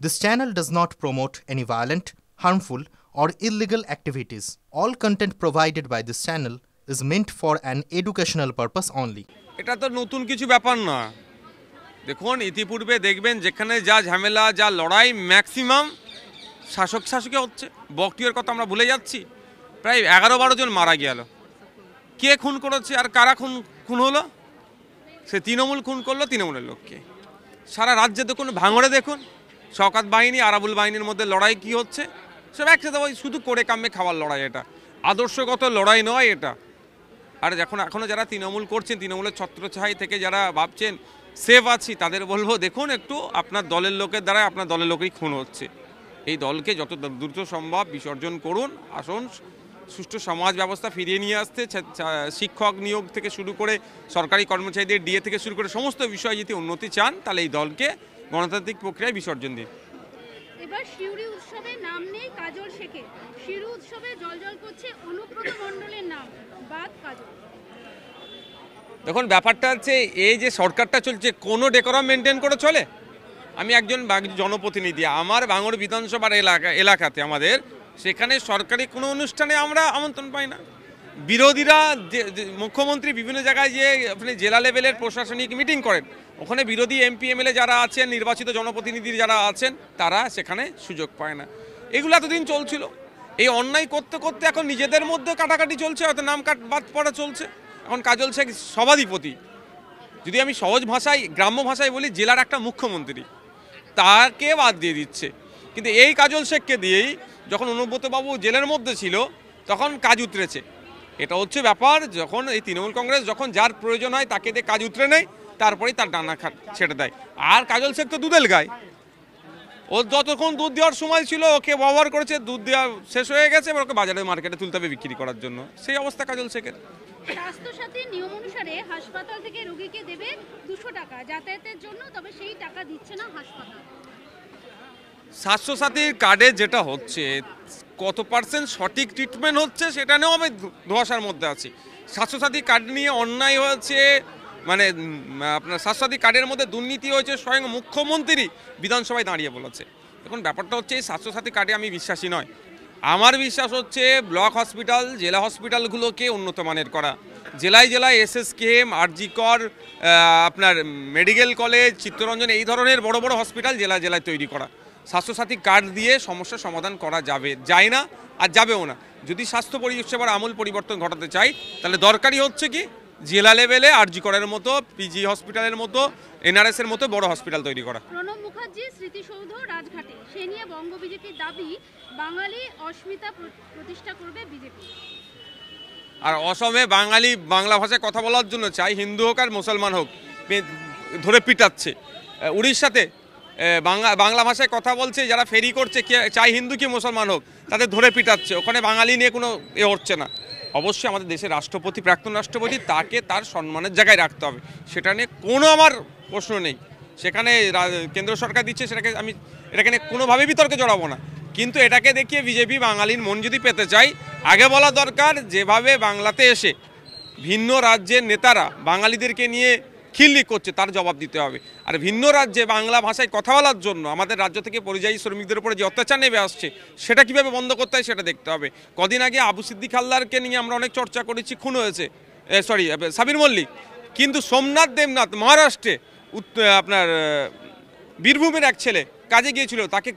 This channel does not promote any violent, harmful, or illegal activities. All content provided by this channel is meant for an educational purpose only. এটা তো নতুন কিছু ব্যাপার না। দেখুন ইতিপূর্বে দেখবেন যেখানে যা ঝামেলা যা লড়াই ম্যাক্সিমাম শাসকে হচ্ছে। বকটিয়ার কথা আমরা ভুলে যাচ্ছি। প্রায় 11-12 জন মারা গেল। কে খুন করেছে আর কারা খুন হলো? সে তৃণমূল খুন করলো তৃণমূলের লোককে। সারা রাজ্যে দেখুন ভাঙড়ে দেখুন শওকত বাহিনী আরাবুল বাহিনীর মধ্যে লড়াই কি হচ্ছে, সব একসাথে ওই শুধু করে কামে খাওয়ার লড়াই। এটা আদর্শগত লড়াই নয় এটা। আর এখনও যারা তৃণমূল করছেন, তৃণমূলের ছত্রছায়াই থেকে যারা ভাবছেন সেফ আছি, তাদের বলবো দেখুন একটু আপনার দলের লোকের দ্বারা আপনার দলের লোকেই খুন হচ্ছে। এই দলকে যত দ্রুত সম্ভব বিসর্জন করুন। আসুন সুষ্ঠু সমাজ ব্যবস্থা ফিরিয়ে নিয়ে আসতে শিক্ষক নিয়োগ থেকে শুরু করে সরকারি কর্মচারীদের ডিএ থেকে শুরু করে সমস্ত বিষয়ে যদি উন্নতি চান তাহলে এই দলকে গণতান্ত্রিক প্রক্রিয়ায় বিসর্জন দিন। এবার শিউরি উৎসবে নাম নেই কাজল শেখের। শিউরি উৎসবে জলজল করছে অনুব্রত মণ্ডলের নাম বাদ কাজল। দেখুন ব্যাপারটা হচ্ছে এই যে সরকারটা চলছে কোনো ডেকোরাম মেনটেন করে চলে। আমি একজন জনপ্রতিনিধি, আমার ভাঙড় বিধানসভার এলাকাতে আমাদের সেখানে সরকারি কোনো অনুষ্ঠানে আমরা আমন্ত্রণ পাই না। বিরোধীরা মুখ্যমন্ত্রী বিভিন্ন জায়গায় যে আপনি জেলা লেভেলের প্রশাসনিক মিটিং করেন, ওখানে বিরোধী এমপি এমএলএ যারা আছেন, নির্বাচিত জনপ্রতিনিধি যারা আছেন, তারা সেখানে সুযোগ পায় না। এগুলো এতদিন চলছিল। এই অন্যায় করতে করতে এখন নিজেদের মধ্যে কাটাকাটি চলছে, হয়তো নাম বাদ পড়া চলছে। এখন কাজল শেখ সভাধিপতি, যদি আমি সহজ ভাষায় গ্রাম্য ভাষায় বলি জেলার একটা মুখ্যমন্ত্রী, তাকে বাদ দিয়ে দিচ্ছে। কিন্তু এই কাজল শেখকে দিয়েই যখন অনুব্রতবাবু জেলের মধ্যে ছিল তখন কাজ উতরেছে। এটা হচ্ছে ব্যাপার। যখন এই তৃণমূল কংগ্রেস যখন যার প্রয়োজন হয় তাকে দিয়ে কাজ উতরে নেয়, তারপরেই তার ডানা ছেড়ে দেয়। আর কাজল শেখ তো দুধের গায়। ওর যতক্ষণ দুধ দেওয়ার সময় ছিল ওকে ব্যবহার করেছে, দুধ দেওয়া শেষ হয়ে গেছে, এবার ওকে বাজারে মার্কেটে তুলতে হবে বিক্রি করার জন্য। সেই অবস্থা কাজল শেখের। স্বাস্থ্যসাথীর নিয়ম অনুসারে হাসপাতাল থেকে রোগীকে দেবে 200 টাকা যাতায়াতের জন্য, তবে সেই টাকা দিচ্ছে না হাসপাতাল। স্বাস্থ্যসাথীর কার্ডে যেটা হচ্ছে কত পার্সেন্ট সঠিক ট্রিটমেন্ট হচ্ছে সেটা নিয়েও আমি ধোঁয়াশার মধ্যে আছি। স্বাস্থ্যসাথী কার্ড নিয়ে অন্যায় হয়েছে, মানে আপনার স্বাস্থ্যসাথী কার্ডের মধ্যে দুর্নীতি হয়েছে, স্বয়ং মুখ্যমন্ত্রী বিধানসভায় দাঁড়িয়ে বলেছে। এখন ব্যাপারটা হচ্ছে এই স্বাস্থ্যসাথী কার্ডে আমি বিশ্বাসী নয়। আমার বিশ্বাস হচ্ছে ব্লক হসপিটাল জেলা হসপিটালগুলোকে উন্নত মানের করা, জেলায় জেলায় এসএসকেএম আরজিকর আপনার মেডিকেল কলেজ চিত্তরঞ্জন এই ধরনের বড় বড় হসপিটাল জেলায় জেলায় তৈরি করা। স্বাস্থ্যসাথী কার্ড দিয়ে সমস্যার সমাধান করা যায় না আর যাবেও না। যদি স্বাস্থ্য পরিষেবার আমূল পরিবর্তন ঘটাতে চাই তাহলে দরকারি হচ্ছে কি জেলা লেভেলে আরজিকরের মতো, পিজি হসপিটালের মতো, এনআরএস এর মতো বড় হসপিটাল তৈরি করা। প্রণব মুখার্জি স্মৃতিসৌধ রাজঘাটে, সে নিয়ে বঙ্গ বিজেপির দাবি বাঙালি অস্মিতা প্রতিষ্ঠা করবে বিজেপি। আর অসমে বাঙালি বাংলা ভাষায় কথা বলার জন্য চাই, হিন্দু হোক আর মুসলমান হোক, ধরে পিটাচ্ছে। উড়িষ্যাতে বাংলা ভাষায় কথা বলছে যারা ফেরি করছে, চাই হিন্দু কি মুসলমান হোক, তাদের ধরে পিটাচ্ছে। ওখানে বাঙালি নিয়ে কোনো হচ্ছে না। অবশ্যই আমাদের দেশের রাষ্ট্রপতি, প্রাক্তন রাষ্ট্রপতি, তাকে তার সম্মানের জায়গায় রাখতে হবে, সেটা নিয়ে কোনো আমার প্রশ্ন নেই। সেখানে কেন্দ্র সরকার দিচ্ছে এটাকে নিয়ে কোনোভাবেই বিতর্কে জড়াবো না। কিন্তু এটাকে দেখিয়ে বিজেপি বাঙালির মন যদি পেতে চাই, আগে বলা দরকার যেভাবে বাংলাতে এসে ভিন্ন রাজ্যের নেতারা বাঙালিদেরকে নিয়ে খিল্লি করছে তার জবাব দিতে হবে। আর ভিন্ন রাজ্যে বাংলা ভাষায় কথা বলার জন্য আমাদের রাজ্য থেকে পরিযায়ী শ্রমিকদের উপরে যে অত্যাচার নেমে আসছে সেটা কীভাবে বন্ধ করতে হয় সেটা দেখতে হবে। কদিন আগে আবু সিদ্দিক হালদারকে নিয়ে আমরা অনেক চর্চা করেছি, খুন হয়েছে, সাবির মল্লিক। কিন্তু সোমনাথ দেবনাথ মহারাষ্ট্রে আপনার বীরভূমের এক ছেলে কাজে গিয়েছিল, তাকে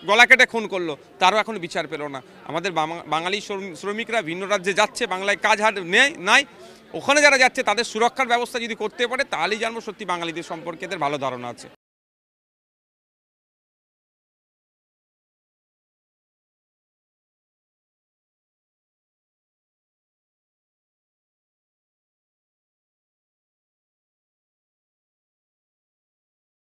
গলা কেটে খুন করলো, তারও এখন বিচার পেল না। আমাদের বাঙালি শ্রমিকরা ভিন্ন রাজ্যে যাচ্ছে, বাংলায় কাজ হার নাই, ওখানে যারা যাচ্ছে তাদের সুরক্ষার ব্যবস্থা যদি করতে পারে তাহলেই জানবো সত্যি বাঙালিদের সম্পর্কে এদের ভালো ধারণা আছে।